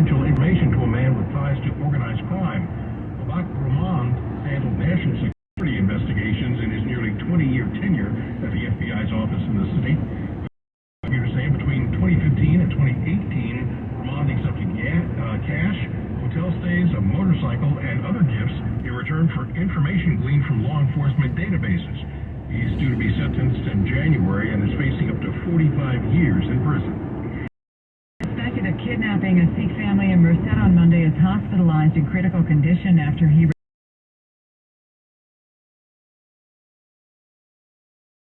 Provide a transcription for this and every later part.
confidential information to a man with ties to organized crime. Barack Rahman handled national security investigations in his nearly 20-year tenure at the FBI's office in the city. Prosecutors say between 2015 and 2018, Rahman accepted cash, hotel stays, a motorcycle, and other gifts in return for information gleaned from law enforcement databases. He's due to be sentenced in January and is facing up to 45 years in prison. Suspected of kidnapping a Sikh family in Merced on Monday is hospitalized in critical condition after he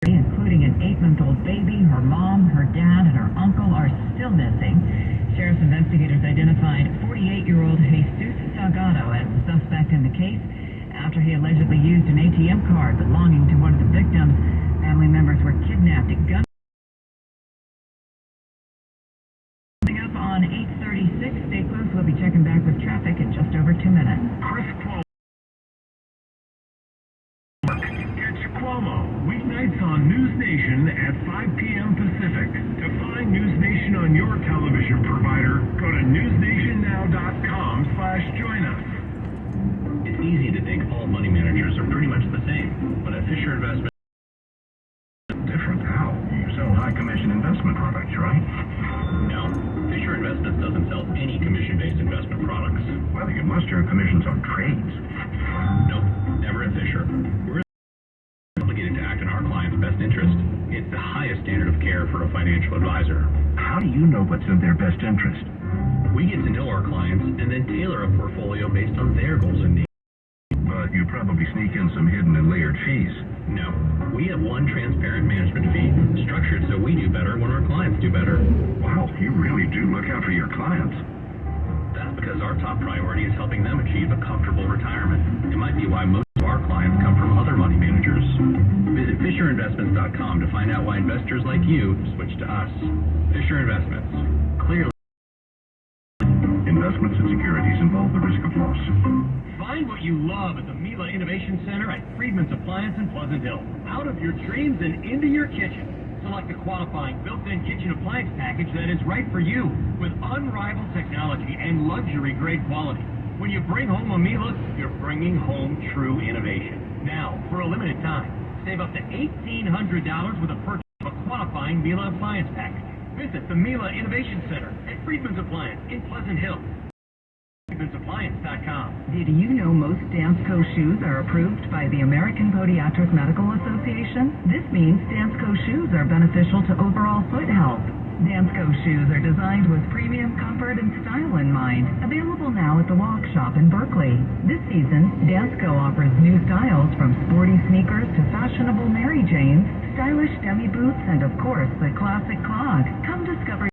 including an 8-month-old baby, her mom, her dad, and her uncle are still missing. Sheriff's investigators identified 48-year-old Jesus Salgado as the suspect in the case after he allegedly used an ATM card belonging to one of the victims. Family members were kidnapped at gunpoint. Coming up on 8:36, stay close. We'll be checking back with traffic in just over 2 minutes. Catch Cuomo weeknights on News Nation at 5 p.m. Pacific. To find News Nation on your television provider, go to newsnationnow.com/join us. It's easy to think all money managers are pretty much the same, but at Fisher Investment different. How? You sell high commission investment products, right? No. Fisher Investments doesn't sell any commission-based investment products. Well, you must earn commissions on trades. Nope, never at Fisher. We're obligated to act in our client's best interest. It's the highest standard of care for a financial advisor. How do you know what's in their best interest? We get to know our clients and then tailor a portfolio based on their goals and needs. But you probably sneak in some hidden and layered fees. No. We have one transparent management fee, structured so we do better when our clients do better. Wow, you really do look out for your clients. That's because our top priority is helping them achieve a comfortable retirement. It might be why most of our clients come from other money managers. Visit FisherInvestments.com to find out why investors like you switch to us. Fisher Investments. Clearly. Investments and securities involve the risk of loss. Find what you love at the Mila Innovation Center at Friedman's Appliance in Pleasant Hill. Out of your dreams and into your kitchen. Select a qualifying built-in kitchen appliance package that is right for you with unrivaled technology and luxury-grade quality. When you bring home a Mila, you're bringing home true innovation. Now, for a limited time, save up to $1,800 with a purchase of a qualifying Mila appliance package. Visit the Mila Innovation Center at Friedman's Appliance in Pleasant Hill. Friedman'sAppliance.com. Did you know most Dansko shoes are approved by the American Podiatric Medical Association? This means Dansko shoes are beneficial to overall foot health. Dansko shoes are designed with premium comfort and style in mind. Available now at the Walk Shop in Berkeley. This season, Dansko offers new styles from sporty sneakers to fashionable Mary Janes, stylish demi boots, and of course, the classic clog. Come discover.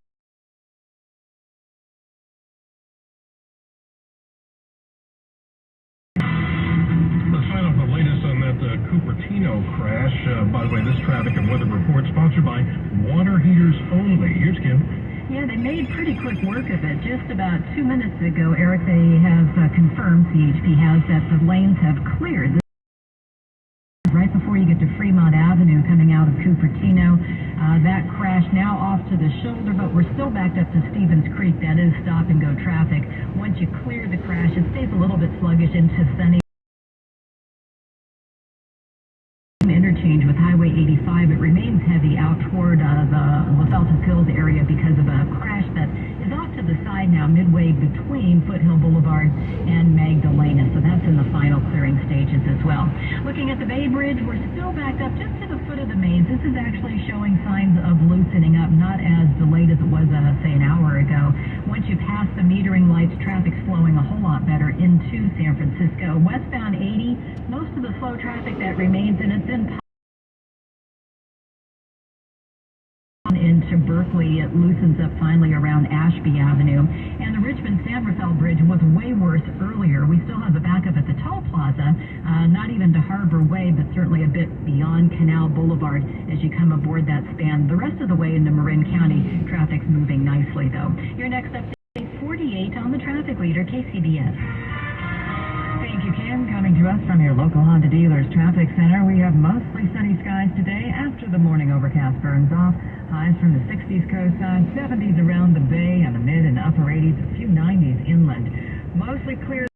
Cupertino crash. By the way, this traffic and weather report sponsored by Water Heaters Only. Here's Kim. Yeah, they made pretty quick work of it. Just about 2 minutes ago, Eric, they have confirmed, CHP has, that the lanes have cleared. Right before you get to Fremont Avenue coming out of Cupertino. That crash now off to the shoulder, but we're still backed up to Stevens Creek. That is stop-and-go traffic. Once you clear the crash, it stays a little bit sluggish into Sunny. Interchange with Highway 85, it remains heavy out toward the Los Altos Hills area because of a crash that is off to the side now, midway between Foothill Boulevard and Magdalena. So that's in the final clearing stages as well. Looking at the Bay Bridge, we're still backed up just to the foot of the mains. This is actually showing signs of loosening up, not as delayed as it was, say, an hour ago. Once you pass the metering lights, traffic's flowing a whole lot better into San Francisco. Westbound 80, most of the slow traffic that remains, and it's in into Berkeley. It loosens up finally around Ashby Avenue. And the Richmond-San Rafael Bridge was way worse earlier. We still have a backup at the Toll Plaza, not even to Harbor Way, but certainly a bit beyond Canal Boulevard as you come aboard that span. The rest of the way into Marin County, traffic's moving nicely, though. Your next update, 48 on the traffic leader, KCBS. Thank you, Kim. Coming to us from your local Honda dealers traffic center, we have mostly sunny skies today after the morning overcast burns off. Highs from the 60s coast side, 70s around the bay, and the mid and upper 80s. 290s inland. Mostly clear,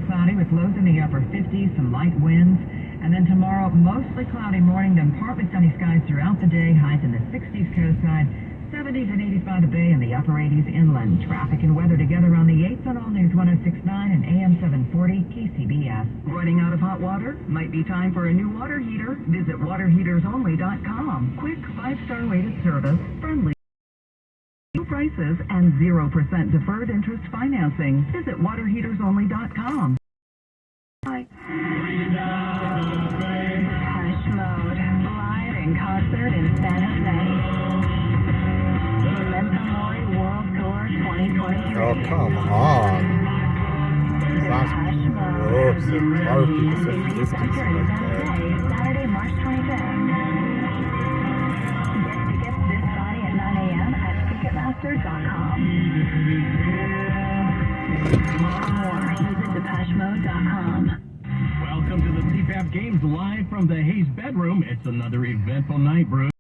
cloudy with lows in the upper 50s, some light winds. And then tomorrow, mostly cloudy morning, then partly sunny skies throughout the day. Highs in the 60s coastside, 70s and 80s by the bay, and the upper 80s inland. Traffic and weather together on the 8th on All News 106.9 and AM 740 KCBS. Running out of hot water? Might be time for a new water heater. Visit waterheatersonly.com. Quick 5-star rated service, friendly prices, and 0% deferred interest financing. Visit waterheatersonly.com. Bye. Hush Mode, live in concert in San Jose. Memento Mori World Tour 2023. Oh, come on. Sounds gross and murky. This Center in San Jose, Saturday, March 25th. Get tickets this Friday at 9 a.m. at Ticketmaster.com. More, visit DepecheMode.com. Welcome to the CPAP Games live from the Hayes bedroom. It's another eventful night, Bruce.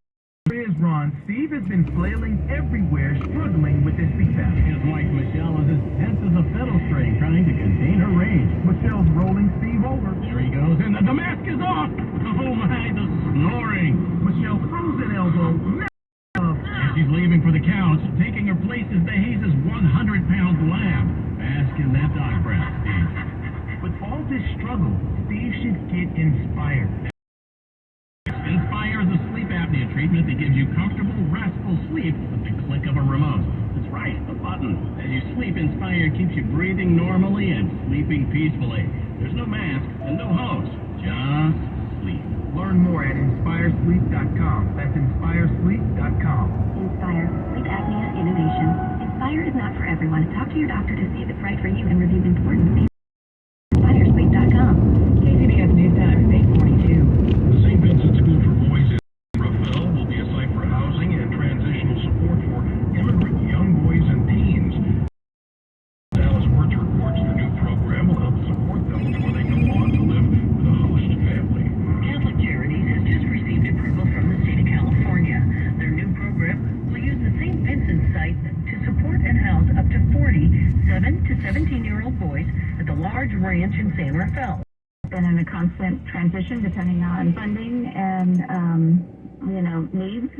Here's Ron. Steve has been flailing everywhere, struggling with his CPAP. His wife, Michelle, is as tense as a fiddle string, trying to contain her rage. Michelle's rolling Steve over. Here he goes, and the mask is off! Oh my, the snoring! Michelle throws an elbow. As she's leaving for the couch, taking her place is the Hayes' 100-pound lab. Bask in that dog breath, Steve. With all this struggle, Steve should get Inspire. Inspire is a sleep apnea treatment that gives you comfortable, restful sleep with the click of a remote. That's right, a button. As you sleep, Inspire keeps you breathing normally and sleeping peacefully. There's no mask and no hose, just sleep. Learn more at InspireSleep.com. That's InspireSleep.com. Inspire, sleep apnea innovation. Inspire is not for everyone. Talk to your doctor to see if it's right for you and review important InspireSleep.com. KCBS News Time is 8:42. The St. Vincent School for Boys in Rafael will be a site for housing and transitional support for immigrant young boys and teens. Dallas Words reports the new program will help support them before they go on to live with a host family. Catholic Charities has just received approval from the state of California. Their new program will use the St. Vincent site to support and house up to 40 7 to 17-year-old boys at the large ranch in San Rafael. Been in a constant transition depending on funding and, needs.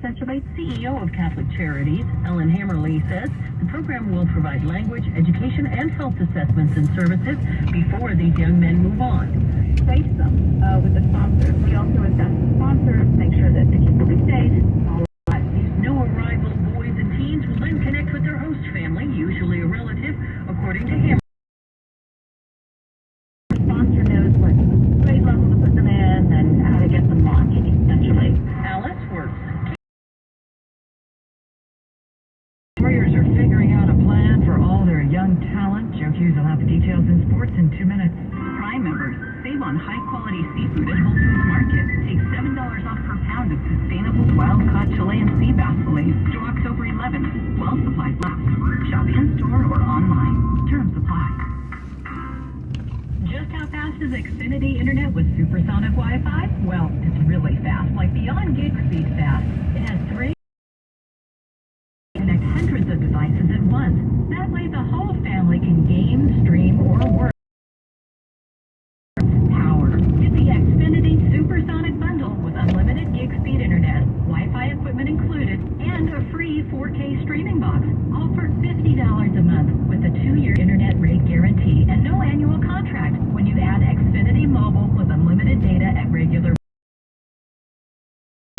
Central CEO of Catholic Charities, Ellen Hammerly, says the program will provide language, education, and health assessments and services before these young men move on. Place them with the sponsors. We also assess the sponsors, make sure that the kids will be safe. These new arrival boys and teens will then connect with their host family, usually a relative, according to Hammerly. The sponsor knows what grade level to put them in and how to get them launched, essentially. Alice works. Warriors are figuring out a plan for all their young talent. Joe Hughes will have the details in sports in 2 minutes. Prime members save on high-quality seafood at Whole Foods Market. Take $7 off per pound of sustainable wild-caught Chilean sea bass fillets through October 11th. While supplies last. Shop in-store or online. Terms apply. Just how fast is Xfinity Internet with supersonic Wi-Fi? Well, it's really fast, like beyond gig speed fast. It has 3 connect hundreds of devices at once. That way the whole family can game, stream, or work. Power. Get the Xfinity Supersonic Bundle with unlimited gig speed internet, Wi-Fi equipment included, and a free 4K streaming box. All for $50 a month with a 2-year internet rate guarantee and no annual contract when you add Xfinity Mobile with unlimited data at regular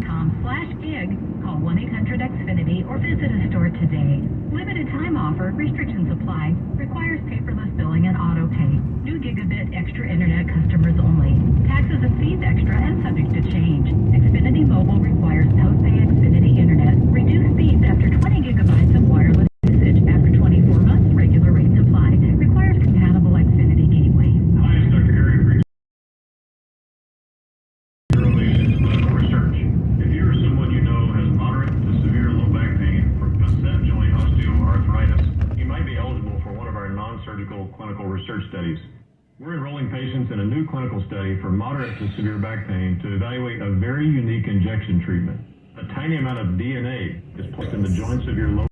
.com/gig. Call 1-800-XFINITY or visit a store today. Limited time offer. Restrictions apply. Requires paperless billing and auto pay. New gigabit extra internet customers only. Taxes and fees extra and subject to change. Xfinity Mobile requires post-pay Xfinity internet. Reduced speeds after 20 gigabytes of wireless usage after 24 months. Regular rates apply. Requires compatible Xfinity gateway. Hi, it's Dr. Gary. Clinical research. If you're someone you know has moderate to severe low back pain from conceptually osteoarthritis, you might be eligible for one of our non-surgical clinical research studies. We're enrolling patients in a new clinical study for moderate to severe back pain to evaluate a very unique injection treatment. A tiny amount of DNA is placed in the joints of your lower